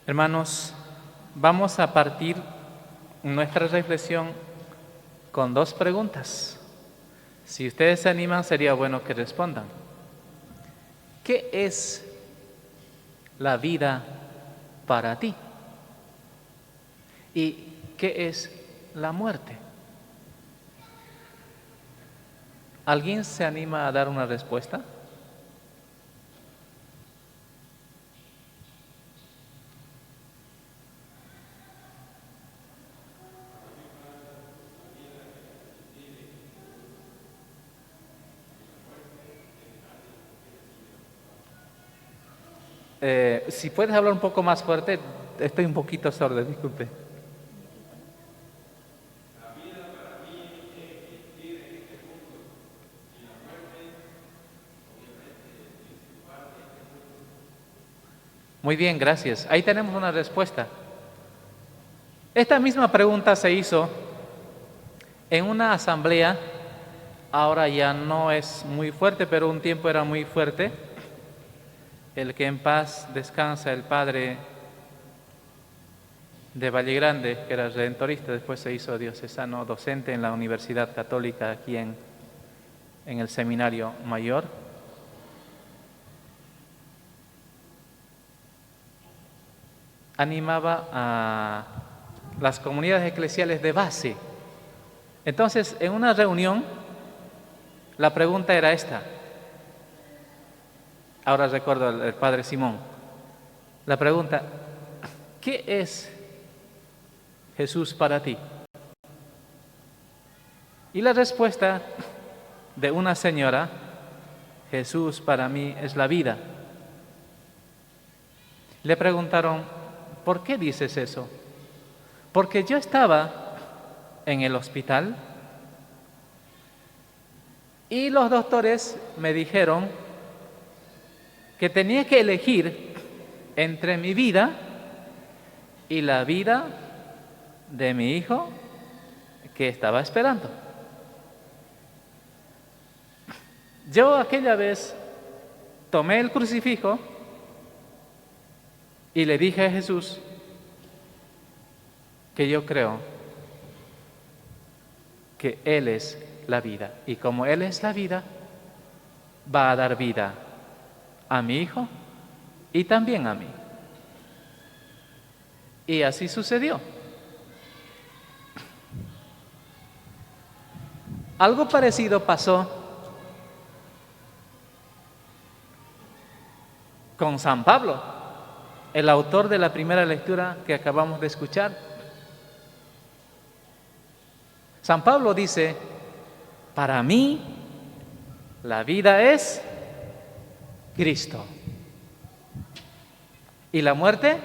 Hermanos, vamos a partir nuestra reflexión con dos preguntas. Si ustedes se animan, sería bueno que respondan. ¿Qué es la vida para ti? ¿Y qué es la muerte? ¿Alguien se anima a dar una respuesta? Si puedes hablar un poco más fuerte, estoy un poquito sordo, disculpe. Muy bien, gracias. Ahí tenemos una respuesta. Esta misma pregunta se hizo en una asamblea, ahora ya no es muy fuerte, pero un tiempo era muy fuerte. El que en paz descansa, el padre de Valle Grande, que era redentorista, después se hizo diocesano docente en la Universidad Católica aquí en el Seminario Mayor. Animaba a las comunidades eclesiales de base. Entonces, en una reunión, la pregunta era esta. Ahora recuerdo al padre Simón. La pregunta, ¿qué es Jesús para ti? Y la respuesta de una señora, Jesús para mí es la vida. Le preguntaron, ¿por qué dices eso? Porque yo estaba en el hospital y los doctores me dijeron que tenía que elegir entre mi vida y la vida de mi hijo que estaba esperando. Yo aquella vez tomé el crucifijo y le dije a Jesús que yo creo que Él es la vida. Y como Él es la vida, va a dar vida a mi hijo y también a mí. Y así sucedió. Algo parecido pasó con San Pablo, el autor de la primera lectura que acabamos de escuchar. San Pablo dice, para mí la vida es Cristo y la muerte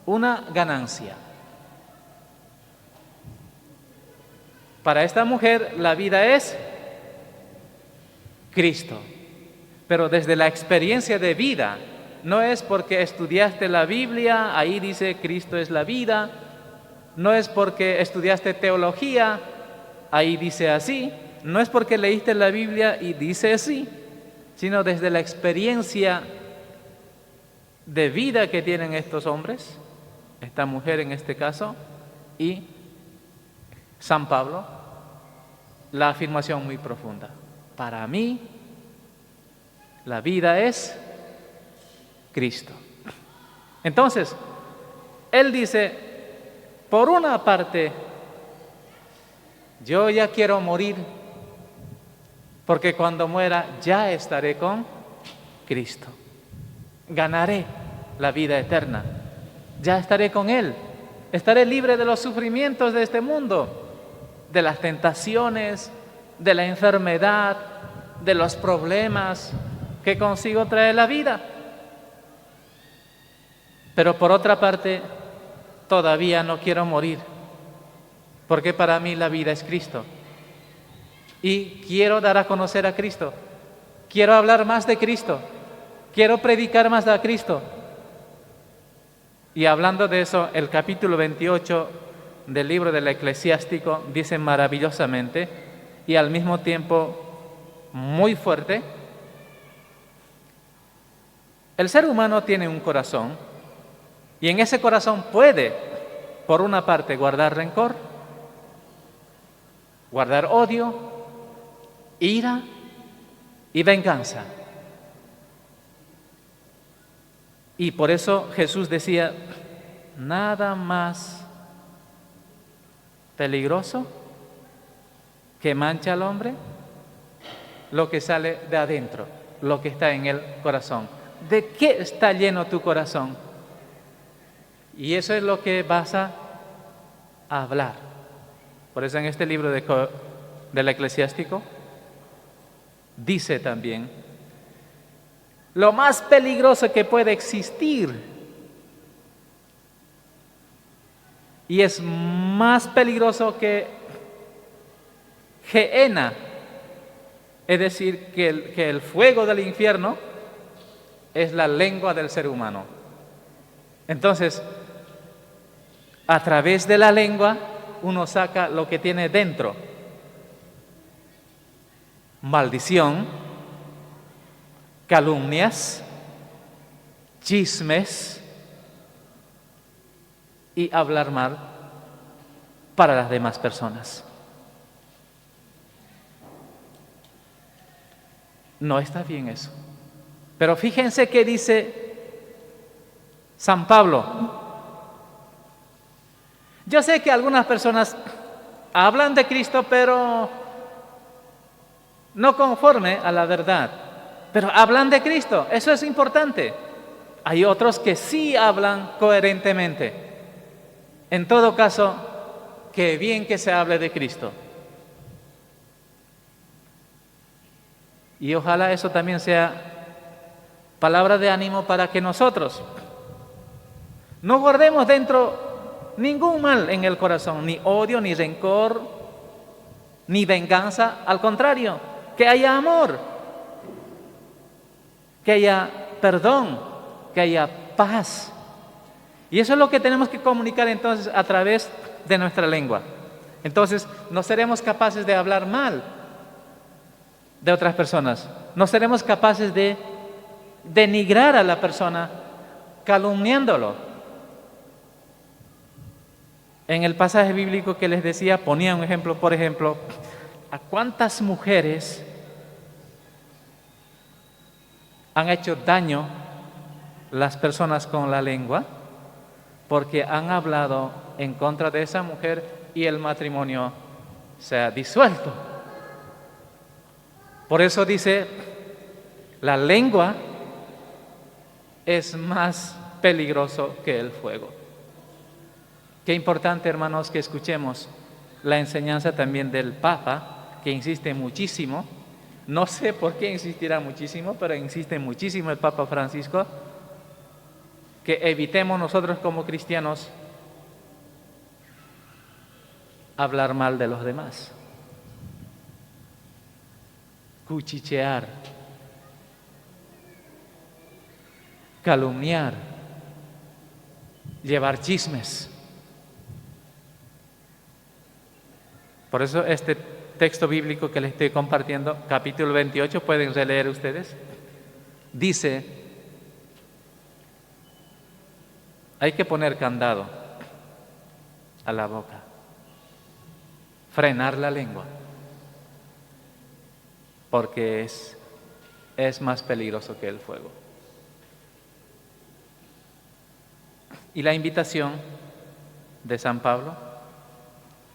una ganancia. Para esta mujer la vida es Cristo, pero desde la experiencia de vida, no es porque estudiaste la Biblia, ahí dice Cristo es la vida, no es porque estudiaste teología, ahí dice así, no es porque leíste la Biblia y dice así, sino desde la experiencia de vida que tienen estos hombres, esta mujer en este caso, y San Pablo, la afirmación muy profunda. Para mí, la vida es Cristo. Entonces, él dice, por una parte, yo ya quiero morir, porque cuando muera ya estaré con Cristo. Ganaré la vida eterna. Ya estaré con Él. Estaré libre de los sufrimientos de este mundo, de las tentaciones, de la enfermedad, de los problemas que consigo traer la vida. Pero por otra parte, todavía no quiero morir, porque para mí la vida es Cristo. Y quiero dar a conocer a Cristo. Quiero hablar más de Cristo. Quiero predicar más de Cristo. Y hablando de eso, el capítulo 28 del libro del Eclesiástico dice maravillosamente y al mismo tiempo muy fuerte: el ser humano tiene un corazón Y en ese corazón puede, por una parte, guardar rencor, guardar odio, ira y venganza. Y por eso Jesús decía, nada más peligroso que mancha al hombre lo que sale de adentro, lo que está en el corazón. ¿De qué está lleno tu corazón? Y eso es lo que vas a hablar. Por eso en este libro del Eclesiástico dice también, lo más peligroso que puede existir, y es más peligroso que Gehenna, es decir, que el fuego del infierno es la lengua del ser humano. Entonces, a través de la lengua uno saca lo que tiene dentro: maldición, calumnias, chismes y hablar mal para las demás personas. No está bien eso. Pero fíjense que dice San Pablo. Yo sé que algunas personas hablan de Cristo, pero no conforme a la verdad. Pero hablan de Cristo, eso es importante. Hay otros que sí hablan coherentemente. En todo caso, qué bien que se hable de Cristo. Y ojalá eso también sea palabra de ánimo para que nosotros no guardemos dentro ningún mal en el corazón, ni odio, ni rencor, ni venganza. Al contrario, que haya amor, que haya perdón, que haya paz. Y eso es lo que tenemos que comunicar entonces a través de nuestra lengua. Entonces no seremos capaces de hablar mal de otras personas, no seremos capaces de denigrar a la persona calumniándolo. En el pasaje bíblico que les decía, ponía un ejemplo, por ejemplo, ¿a cuántas mujeres han hecho daño las personas con la lengua porque han hablado en contra de esa mujer y el matrimonio se ha disuelto? Por eso dice, la lengua es más peligroso que el fuego. Qué importante, hermanos, que escuchemos la enseñanza también del Papa, que insiste muchísimo. No sé por qué insistirá muchísimo, pero insiste muchísimo el Papa Francisco, que evitemos nosotros como cristianos hablar mal de los demás, cuchichear, calumniar, llevar chismes. Por eso este texto bíblico que les estoy compartiendo, capítulo 28, pueden releer ustedes, dice, hay que poner candado a la boca, frenar la lengua, porque es más peligroso que el fuego. Y la invitación de San Pablo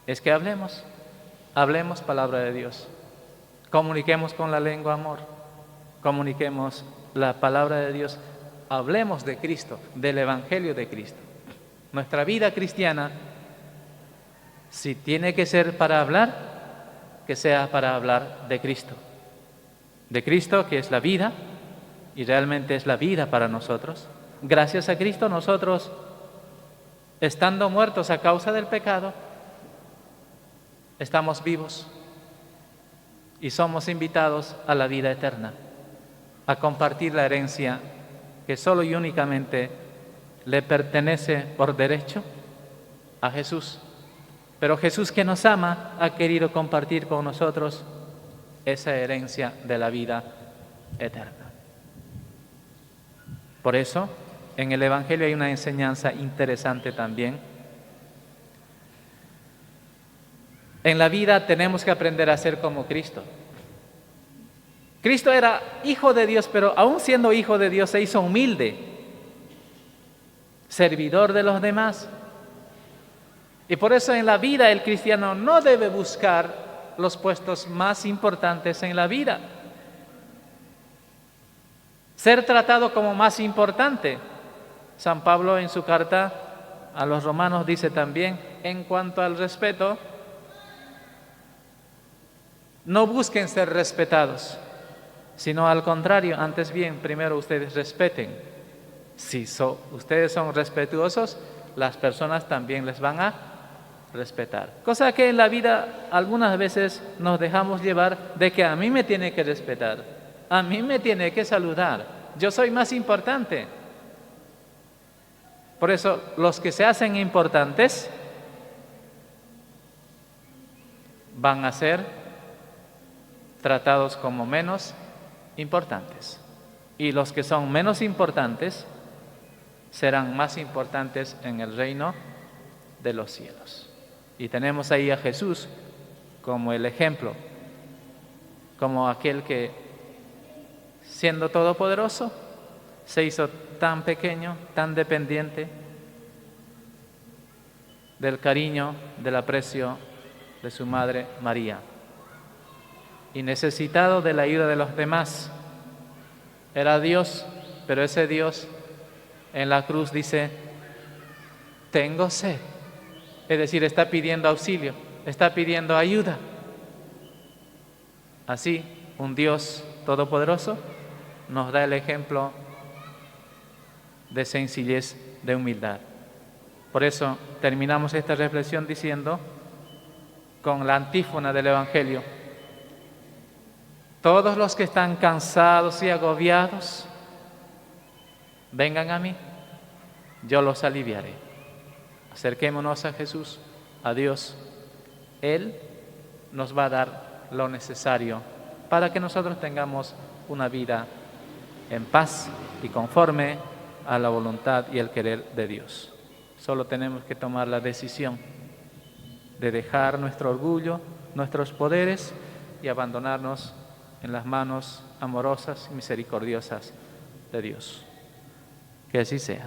es que hablemos palabra de Dios, comuniquemos con la lengua amor, comuniquemos la palabra de Dios, hablemos de Cristo, del Evangelio de Cristo. Nuestra vida cristiana, si tiene que ser para hablar, que sea para hablar de Cristo que es la vida, y realmente es la vida para nosotros. Gracias a Cristo nosotros, estando muertos a causa del pecado, estamos vivos y somos invitados a la vida eterna, a compartir la herencia que solo y únicamente le pertenece por derecho a Jesús. Pero Jesús, que nos ama, ha querido compartir con nosotros esa herencia de la vida eterna. Por eso, En el Evangelio hay una enseñanza interesante también. En la vida tenemos que aprender a ser como Cristo. Cristo era hijo de Dios, pero aún siendo hijo de Dios se hizo humilde, servidor de los demás. Y por eso en la vida el cristiano no debe buscar los puestos más importantes en la vida. Ser tratado como más importante. San Pablo en su carta a los romanos dice también, en cuanto al respeto, no busquen ser respetados, sino al contrario, antes bien, primero ustedes respeten. Si ustedes son respetuosos, las personas también les van a respetar. Cosa que en la vida algunas veces nos dejamos llevar de que a mí me tiene que respetar, a mí me tiene que saludar, yo soy más importante. Por eso los que se hacen importantes van a ser tratados como menos importantes. Y los que son menos importantes serán más importantes en el reino de los cielos. Y tenemos ahí a Jesús como el ejemplo, como aquel que, siendo todopoderoso, se hizo tan pequeño, tan dependiente del cariño, del aprecio de su madre María, y necesitado de la ayuda de los demás. Era Dios, pero ese Dios en la cruz dice, tengo sed. Es decir, está pidiendo auxilio, está pidiendo ayuda. Así, un Dios todopoderoso nos da el ejemplo de sencillez, de humildad. Por eso terminamos esta reflexión diciendo, con la antífona del Evangelio, todos los que están cansados y agobiados, vengan a mí, yo los aliviaré. Acerquémonos a Jesús, a Dios. Él nos va a dar lo necesario para que nosotros tengamos una vida en paz y conforme a la voluntad y el querer de Dios. Solo tenemos que tomar la decisión de dejar nuestro orgullo, nuestros poderes y abandonarnos en las manos amorosas y misericordiosas de Dios. Que así sea.